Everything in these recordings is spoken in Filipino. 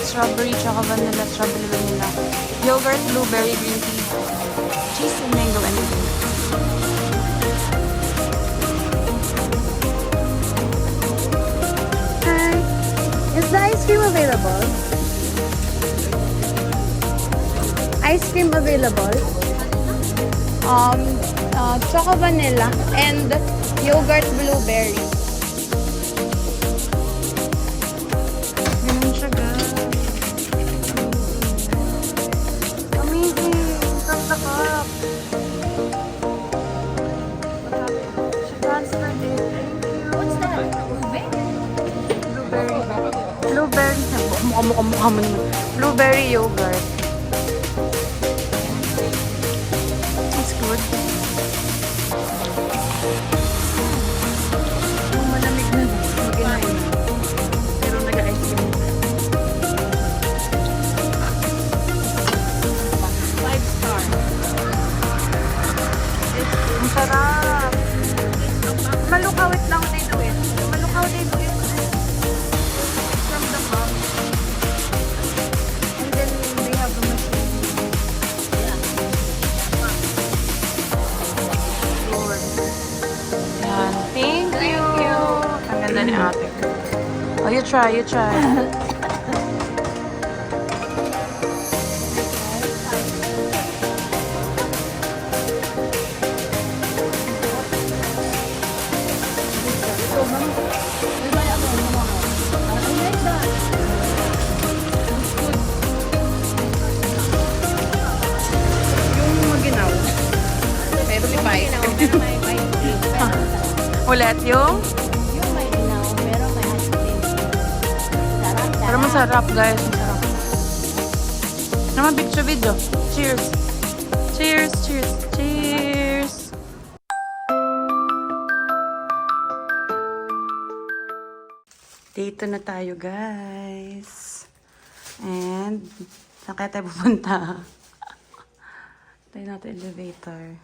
strawberry, tsaka vanilla, strawberry, vanilla. Yogurt, blueberry, green tea, cheese, and mango, and cream. Hi. Is the ice cream available? Ice cream available? Choco vanilla and yogurt blueberry. Ganun siya, guys. Amazing! Sarap. She transferred it. Thank you. What's that? Blueberry. Blueberry. Mukha mo naman. Blueberry yogurt. It's good. Yung malamig na maginain. Pero nag-ice cream. 5-star. Ang sarap. Malukaw, wait lang they do it. Malukaw they do it. From the box. And then they have a machine. Lord. Yan. Thank you. Ang ganda ni ate. Oh, you try. Yung maginaw. Pero si Pai. Ulit yung? Yung may inaw, pero may ice cream. Sarap, Pero masarap, guys. Masarap. Naman video. Cheers. Cheers. Dito na tayo, guys. And, saan kaya tayo pupunta? Tayo natin elevator.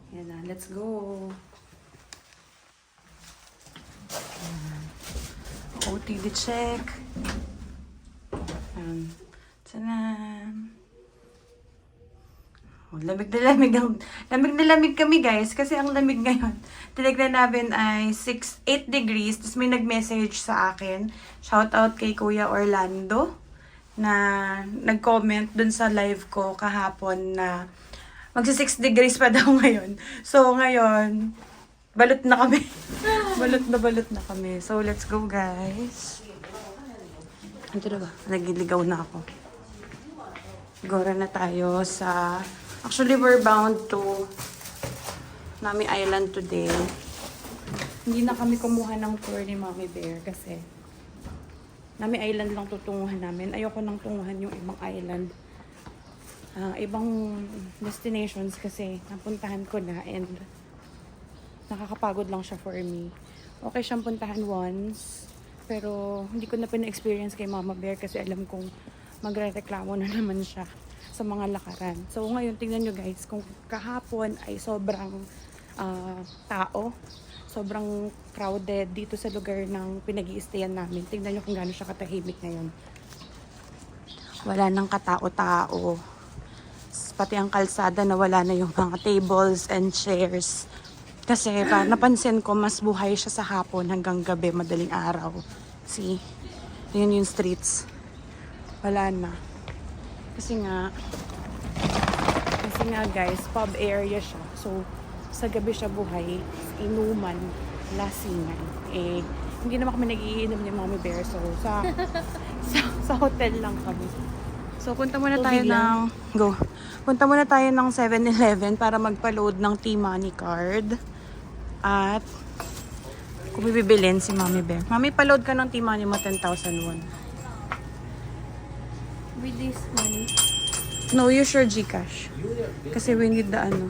Yan na, let's go. OTD check. Tanan. Oh, lamig na lamig kami, guys. Kasi ang lamig ngayon. Tinignan namin ay 8 degrees. Tapos may nag-message sa akin. Shout out kay Kuya Orlando na nag-comment dun sa live ko kahapon na magsi 6 degrees pa daw ngayon. So, ngayon, balot na kami. balot na kami. So, let's go, guys. Ano na ba? Nagiligaw na ako. Gora na tayo sa... Actually, we're bound to Nami Island today. Hindi na kami kumuha ng tour ni Mommy Bear kasi Nami Island lang tutunguhan namin. Ayoko nang tunguhan yung ibang island. Ibang destinations kasi napuntahan ko na and nakakapagod lang siya for me. Okay siyang puntahan once, pero hindi ko na pina-experience kay Mama Bear kasi alam kong magre-reklamo na naman siya sa mga lakaran. So ngayon, tingnan nyo guys, kung kahapon ay sobrang tao, sobrang crowded dito sa lugar ng pinag-i-stayan namin. Tingnan nyo kung gaano siya katahimik ngayon. Wala nang katao-tao. Pati ang kalsada na wala na yung mga tables and chairs. Kasi napansin ko, mas buhay siya sa hapon hanggang gabi, madaling araw. See? Yun yung streets. Wala na. Kasi nga guys, pub area siya. So, sa gabi siya buhay, inuman, lasingan. Eh, hindi naman kami nagiinom ni Mommy Bear. So, sa hotel lang kami. So, punta muna tayo Punta muna tayo ng 7-Eleven para magpa-load ng T-Money card. At kung bibilin si Mommy Bear. Mami, pa-load ka ng T-Money mo 10,000 won. with this money. No, use your GCash. Kasi we need the ano.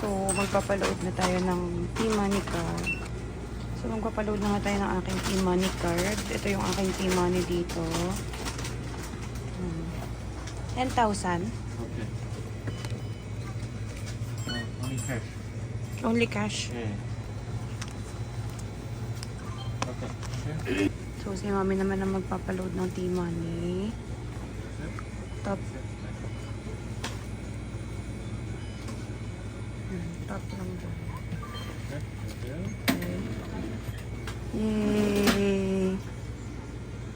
So, magpapaload na tayo ng T-Money card. So, magpapaload na nga tayo ng aking T-Money card. Ito yung aking T-Money dito. 10,000. Okay. Only cash. Only cash. 예. 오케이. So, si mami naman ang magpapaload ng T-Money. Top. Top lang dyan. Yay!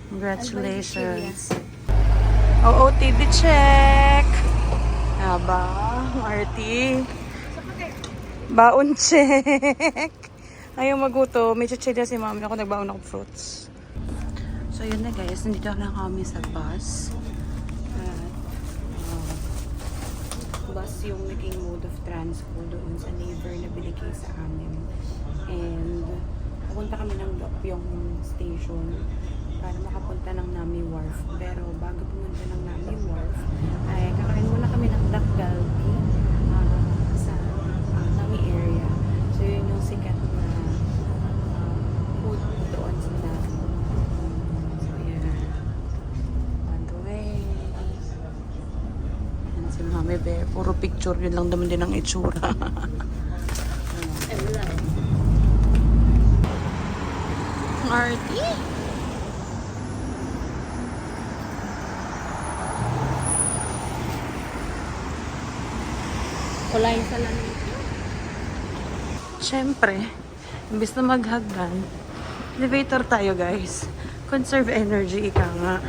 Congratulations. OOTD check! Aba, Marty. Baon check! Ayaw maguto. May check na si mami. Ako nagbaon ako fruits. So, yun na guys. Nandito na kami sa bus. At, bus yung naging mode of transport doon sa neighbor na binigay sa amin. And, pupunta kami ng Gapyong station para makapunta ng Nami Wharf. Pero, bago pumunta ng Nami Wharf, ay kakain muna kami ng Dak Galbi sa Nami area. So, yun yung sikat na food doon sa Nami. So, yeah. On the way. Yan si Mami Bear. Puro picture. Yun lang naman din ang itsura. Arty? Kulay sa lamig. Siyempre, imbis na maghagdan, elevator tayo guys. Conserve energy, ika nga.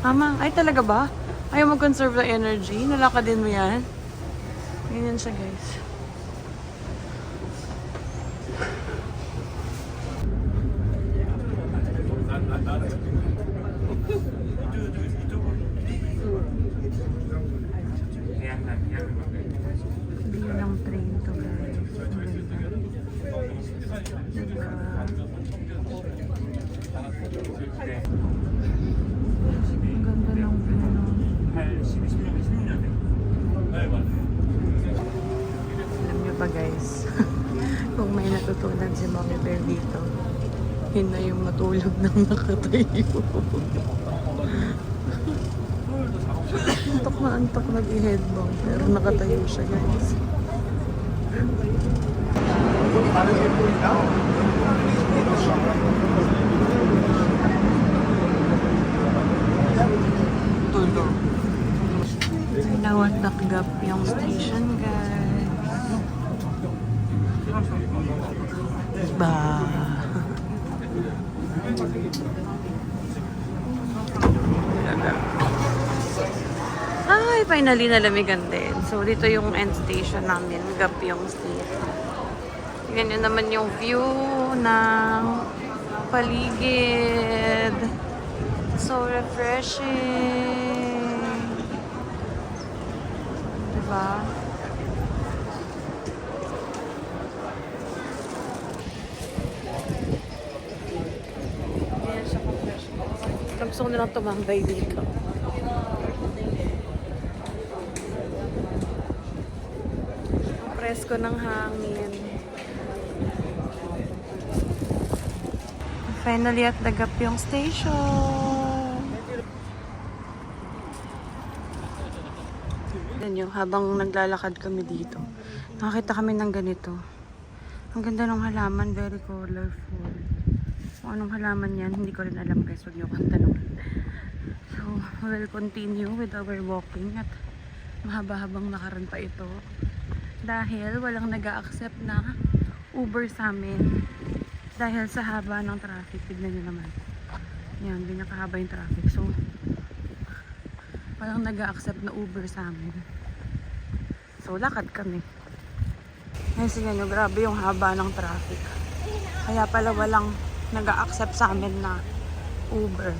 Mama, ay talaga ba? Ayaw mag-conserve ng energy? Nalakad din mo yan? Ganyan siya guys. Hindi lang train to guys. Ang ganda ng ano. Alam niyo ba guys, kung may natutunan si Mommy Bear dito, yun na yung matulog ng nakatayo. Antok nag-headbang pero nakatayo siya guys. Nawat nakgap yung station guys. Ba. Ay, finally nalamigan din. So, dito yung end station namin. Gapyong station. Ganyan naman yung view ng paligid. So refreshing. Diba? Ganyan siya ka-fresh. Gusto ko nilang tumambay dito. Presko ng hangin. Finally at the Gapyong station. Tignan nyo, habang naglalakad kami dito, nakakita kami ng ganito. Ang ganda ng halaman, very colorful. Kung anong halaman yan, hindi ko rin alam guys, huwag nyo akong tanong. So, we'll continue with our walking at mahaba-habang nakaran pa ito. Dahil walang nag-a-accept na Uber sa amin. Dahil sa haba ng traffic. Tignan nyo naman. Yan, binakahaba yung traffic. So, walang nag-a-accept na Uber sa amin. So, lakad kami. Ngayon tignan nyo, grabe yung haba ng traffic. Kaya pala walang nag-a-accept sa amin na Uber.